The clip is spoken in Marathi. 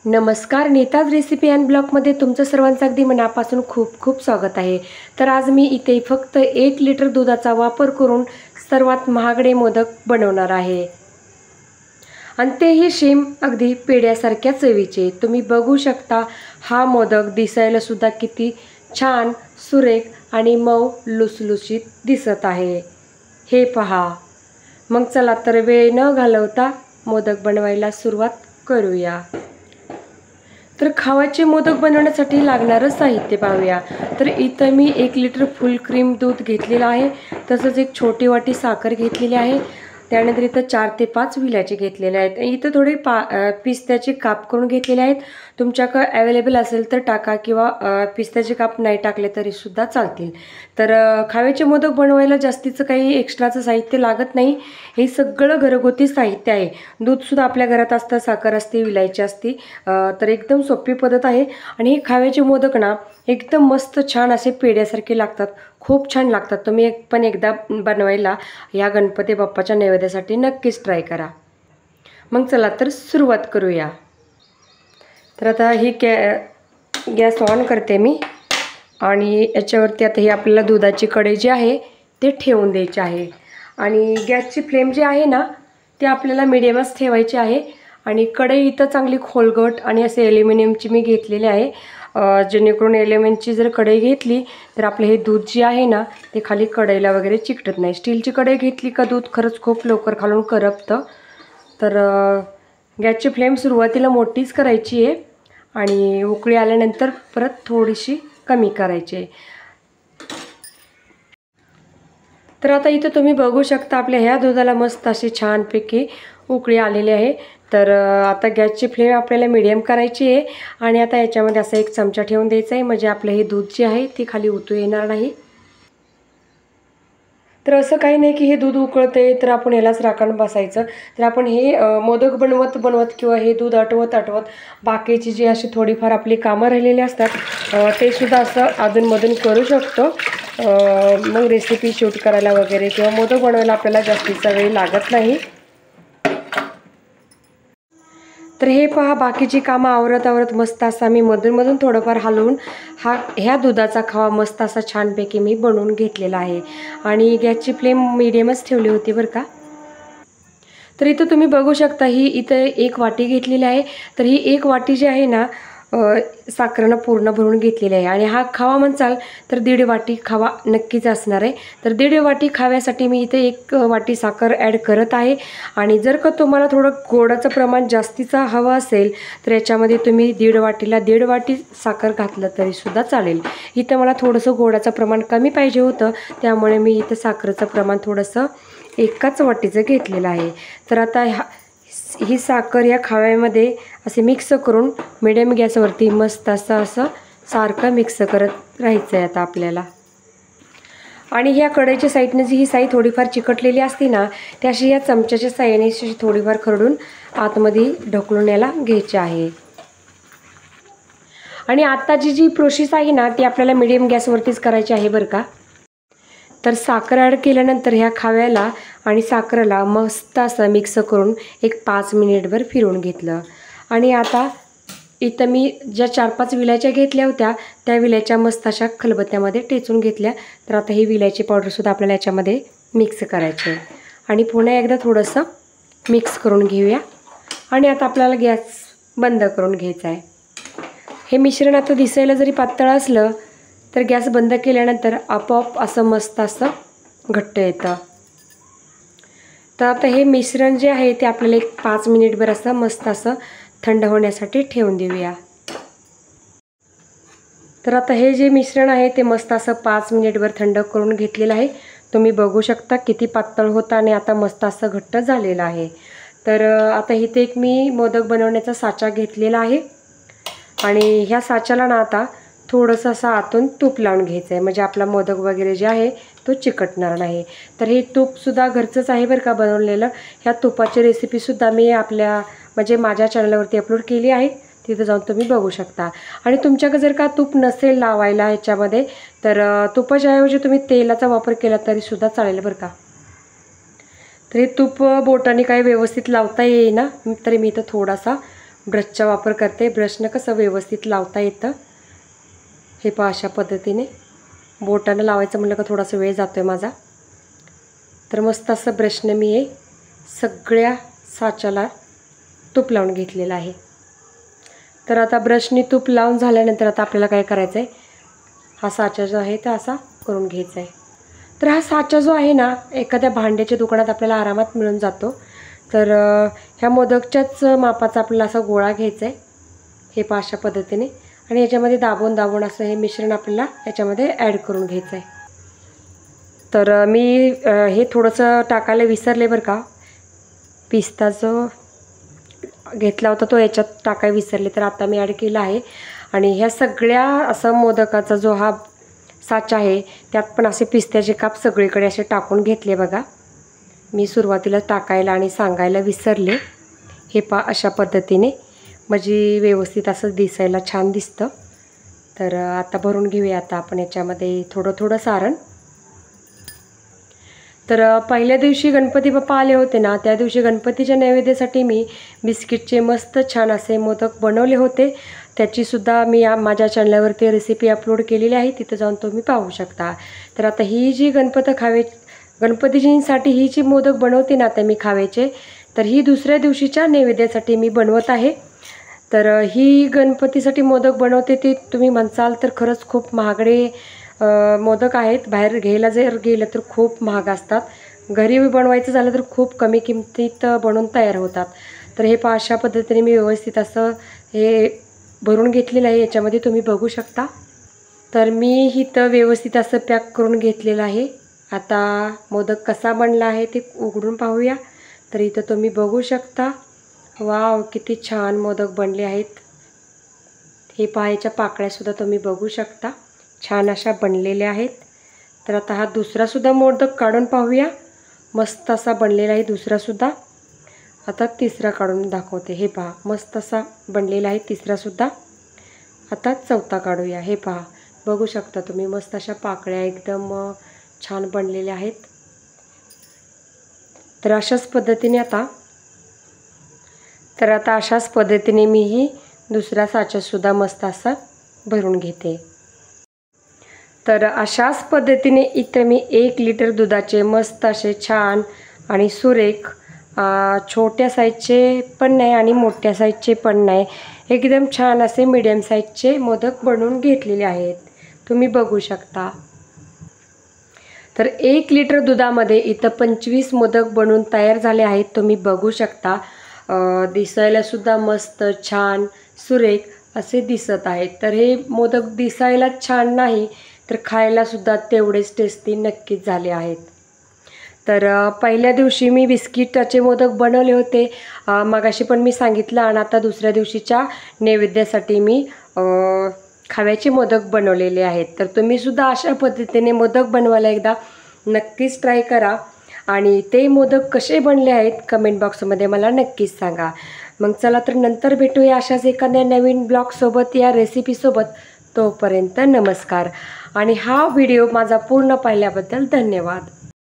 नमस्कार, नीताज रेसिपी अँड ब्लॉगमध्ये तुमचं सर्वांचं अगदी मनापासून खूप खूप स्वागत आहे। तर आज मी इथे फक्त 1 लिटर दुधाचा वापर करून सर्वात महागडे मोदक बनवणार आहे आणि तेही सेम अगदी पेढ्यासारख्या चवीचे। तुम्ही बघू शकता हा मोदक दिसायला सुद्धा किती छान, सुरेख आणि मऊ लुसलुशीत दिसत आहे। हे पहा। मग चला तर वेळ न घालवता मोदक बनवायला सुरुवात करूया। तर खवाचे मोदक बनवण्यासाठी लागणारं साहित्य पाहूया। तर इथं मी 1 लिटर फुल क्रीम दूध घेतलेलं आहे, तसंच एक छोटी वाटी साखर घेतलेली आहे। त्यानंतर इथं 4 ते 5 विलायची घेतलेले आहेत। इथं थोडे पिस्त्याचे काप करून घेतलेले आहेत। तुमच्याकडे अवेलेबल असेल तर टाका किंवा पिस्त्याचे काप नाही टाकले तरी सुद्धा चालतील। तर खव्याचे मोदक बनवायला जास्तीचं काही एक्स्ट्राचं साहित्य लागत नाही। हे सगळं घरगुती साहित्य आहे। दूधसुद्धा आपल्या घरात असतं, साखर असते, विलायची असते। तर एकदम सोपी पद्धत आहे आणि हे खव्याचे मोदक ना एकदम मस्त छान असे पेढ्यासारखे लागतात, खूप छान लागतात। तुम्ही पण एकदा बनवायला या गणपती बाप्पाच्या नैवेद्यासाठी नक्कीच ट्राय करा। मग चला तर सुरुवात करूया। तर आता ही गॅस ऑन करते मी आणि याच्यावरती आता ही आपल्याला दुधाची कढई जी आहे ते ठेवून द्यायची आहे आणि गॅसची फ्लेम जी आहे ना ते आपल्याला मिडियमच ठेवायची आहे। आणि कढई इथं चांगली खोलगट आणि असे ॲल्युमिनियमची मी घेतलेली आहे, जेणेकरून ॲल्युमिनियमची जर कढई घेतली तर आपलं हे दूध जे आहे ना ते खाली कढईला वगैरे चिकटत नाही। स्टीलची कढई घेतली का दूध खरंच खूप लवकर खालून करपतं। तर गॅसची फ्लेम सुरुवातीला मोठीच करायची आहे आणि उकळी आल्यानंतर परत थोडीशी कमी करायची आहे। तर आता इथं तुम्ही बघू शकता आपल्या ह्या दुधाला मस्त अशी छानपैकी उकळी आलेली आहे। तर आता गॅसची फ्लेम आपल्याला मीडियम करायची आहे आणि आता याच्यामध्ये असा 1 चमचा ठेवून द्यायचा आहे, म्हणजे आपलं हे दूध जे आहे ते खाली उतू येणार नाही। तर असं काही नाही की हे दूध उकळते तर आपण यालाच राखण बसायचं। तर आपण हे मोदक बनवत बनवत किंवा हे दूध आटवत आटवत बाकीची जी अशी थोडीफार आपली कामं राहिलेली असतात ते सुद्धा असं अधूनमधून करू शकतो। मग रेसिपी शूट करायला वगैरे किंवा मोदक बनवायला आपल्याला जास्तीचा वेळ लागत नाही। तर हे पहा, बाकीची कामं आवरत आवरत मस्त असा मी मधून थोडंफार हलवून ह्या दुधाचा खवा मस्त असा छानपैकी मी बनवून घेतलेला आहे आणि गॅसची फ्लेम मीडियमच ठेवली होती बरं का। तर इथं तुम्ही बघू शकता ही इथं 1 वाटी घेतलेली आहे। तर ही 1 वाटी जी आहे ना साखरेनं पूर्ण भरून घेतलेली आहे आणि हा खवा म्हणसाल तर 1.5 वाटी खवा नक्कीच असणार आहे। तर 1.5 वाटी खव्यासाठी मी इथे 1 वाटी साखर ॲड करत आहे आणि जर का तुम्हाला थोडं गोडाचं प्रमाण जास्तीचा हवं असेल तर याच्यामध्ये तुम्ही 1.5 वाटीला 1.5 वाटी साखर घातलं तरीसुद्धा चालेल। इथं मला थोडंसं गोडाचं प्रमाण कमी पाहिजे होतं, त्यामुळे मी इथं साखरेचं प्रमाण थोडंसं 1 वाटीचं घेतलेलं आहे। तर आता ही साखर या खव्यामध्ये असे मिक्स करून मिडियम गॅसवरती मस्त असं सारखं मिक्स करत राहायचं आहे आता आपल्याला। आणि ह्या कढईच्या साईडने जी ही साई थोडीफार चिकटलेली असते ना त्या अशी या चमच्याच्या साहाय्याने थोडीफार खरडून आतमध्ये ढकलून याला घ्यायची आहे। आणि आत्ताची जी प्रोसेस आहे ना ती आपल्याला मिडियम गॅसवरतीच करायची आहे बरं का। तर साखर ॲड केल्यानंतर ह्या खव्याला आणि साखरेला मस्त असं मिक्स करून 5 मिनिटभर फिरवून घेतलं आणि आता इथं मी ज्या 4-5 विलायच्या घेतल्या होत्या त्या विलायच्या मस्त अशा खलबत्त्यामध्ये टेचून घेतल्या। तर आता ही विलायची पावडरसुद्धा आपल्याला याच्यामध्ये मिक्स करायची आहे आणि पुन्हा एकदा थोडंसं मिक्स करून घेऊया आणि आता आपल्याला गॅस बंद करून घ्यायचा आहे। हे मिश्रण आता दिसायला जरी पातळ असलं तर गॅस बंद केल्यानंतर आपोआप असं मस्त असं घट्ट येतं। तर आता हे मिश्रण जे आहे ते आपल्याला 5 मिनिटभर असं मस्त असं थंड होण्यासाठी ठेवून देऊया। तर आता हे जे मिश्रण आहे ते मस्त असं 5 मिनिटभर थंड करून घेतलेलं आहे। तुम्ही बघू शकता किती पातळ होतं आणि आता मस्त असं घट्ट झालेलं आहे। तर आता इथे एक मी मोदक बनवण्याचा साचा घेतलेला आहे आणि ह्या साच्याला ना आता थोडंसं असं आतून तूप लावून घ्यायचं आहे, म्हणजे आपला मोदक वगैरे जे आहे तो चिकटणार नाही। तर हे तूपसुद्धा घरचंच आहे बरं का बनवलेलं। ह्या तुपाची रेसिपीसुद्धा मी म्हणजे माझ्या चॅनलवरती अपलोड केली आहे, तिथं जाऊन तुम्ही बघू शकता। आणि तुमच्याकडे जर का तूप नसेल लावायला ह्याच्यामध्ये तर तुपाच्या ऐवजी तुम्ही तेलाचा वापर केला तरीसुद्धा चालेल बरं का। तर हे तूप बोटाने काही व्यवस्थित लावता येईना तरी मी इथं थोडासा ब्रशचा वापर करते। ब्रशनं कसं व्यवस्थित लावता येतं। हे पहा अशा पद्धतीने बोटानं लावायचं म्हणलं का थोडासा वेळ जातोय माझा। तर मस्त असं ब्रशने मी हे सगळ्या साच्याला तूप लावून घेतलेलं आहे। तर आता ब्रशनी तूप लावून झाल्यानंतर आता आपल्याला काय करायचं आहे, हा साचा जो आहे तो असा करून घ्यायचा आहे। तर हा साचा जो आहे ना एखाद्या भांड्याच्या दुकानात आपल्याला आरामात मिळून जातो। तर ह्या मोदकच्याच मापाचा आपल्याला असा गोळा घ्यायचा आहे। हे पहा अशा पद्धतीने आणि याच्यामध्ये दाबून दाबून असं हे मिश्रण आपल्याला याच्यामध्ये ॲड करून घ्यायचं आहे। तर मी हे थोडंसं टाकायला विसरले बरं का। पिस्ता जो घेतला होता तो याच्यात टाकायला विसरले, तर आता मी ॲड केला आहे। आणि ह्या सगळ्या असं मोदकाचा जो हा साचा आहे त्यात पण असे पिस्त्याचे काप सगळीकडे असे टाकून घेतले बघा। मी सुरुवातीला टाकायला आणि सांगायला विसरले। हे पहा अशा पद्धतीने म्हणजे व्यवस्थित असं दिसायला छान दिसतं। तर आता भरून घेऊया आता आपण याच्यामध्ये थोडं थोडं सारण। तर पहिल्या दिवशी गणपती बाप्पा आले होते ना, त्या दिवशी गणपतीच्या नैवेद्यासाठी मी बिस्किटचे मस्त छान असे मोदक बनवले होते। त्याचीसुद्धा मी माझ्या चॅनलवरती रेसिपी अपलोड केलेली आहे, तिथं जाऊन तुम्ही पाहू शकता। तर आता ही जी गणपतीजींसाठी ही जी मोदक बनवते ना आता मी खाव्याचे, तर ही दुसऱ्या दिवशीच्या नैवेद्यासाठी मी बनवत आहे। तर ही गणपतीसाठी मोदक बनवते ते तुम्ही म्हणसाल तर खरंच खूप महागडे मोदक आहेत। बाहेर घ्यायला जर गेलं तर खूप महाग असतात। घरी बनवायचं झालं तर खूप कमी किमतीत बनवून तयार होतात। तर हे पहा अशा पद्धतीने मी व्यवस्थित असं हे भरून घेतलेलं आहे, याच्यामध्ये तुम्ही बघू शकता। तर मी इथं व्यवस्थित असं पॅक करून घेतलेलं आहे। आता मोदक कसा बनला आहे ते उघडून पाहूया। तर इथं तुम्ही बघू शकता, वाव किती छान मोदक बनले आहेत। हे पायाच्या पाकळ्यासुद्धा तुम्ही बघू शकता, छान अशा बनलेल्या आहेत। तर आता हा दुसरासुद्धा मोदक काढून पाहूया, मस्त असा बनलेला आहे दुसरासुद्धा। आता तिसरा काढून दाखवते। हे पहा मस्त असा बनलेला आहे तिसरासुद्धा। आता चौथा काढूया। हे पहा बघू शकता तुम्ही, मस्त अशा पाकळ्या एकदम छान बनलेल्या आहेत। तर अशाच पद्धतीने अशाच पद्धतीने मी ही दुसरा साचासुद्धा मस्त असा भरून घेते। तर अशाच पद्धतीने इथे मी 1 लिटर दुधाचे मस्त असे छान आणि सुरेख छोट्या साईजचे पण नाही आणि मोठ्या साईजचे पण नाही, एकदम छान असे मीडियम साईजचे मोदक बनवून घेतलेले आहेत, तुम्ही बघू शकता। तर 1 लिटर दुधामध्ये इथं 25 मोदक बनवून तयार झाले आहेत, तुम्ही बघू शकता। दिसायला सुद्धा मस्त छान सुरेख असे दिसत आहेत। तर हे मोदक दिसायला छान नाही तर खायला सुद्धा तेवढेच टेस्टी नक्कीच झाले आहेत। तर पहिल्या दिवशी मी बिस्किटाचे मोदक बनवले होते मगाशी पण मी सांगितलं, आणि आता दुसऱ्या दिवशीच्या नैवेद्यासाठी मी खव्याचे मोदक बनवलेले आहेत। तर तुम्ही सुद्धा अशा पद्धतीने मोदक बनवायला एकदा नक्कीच ट्राय करा आणि ते मोदक कसे बनले आहेत कमेंट बॉक्समध्ये मला नक्कीच सांगा। मग चला तर नंतर भेटूया अशाच एखाद्या नवीन ब्लॉगसोबत या रेसिपीसोबत। तोपर्यंत नमस्कार आणि हा व्हिडिओ माझा पूर्ण पाहिल्याबद्दल धन्यवाद।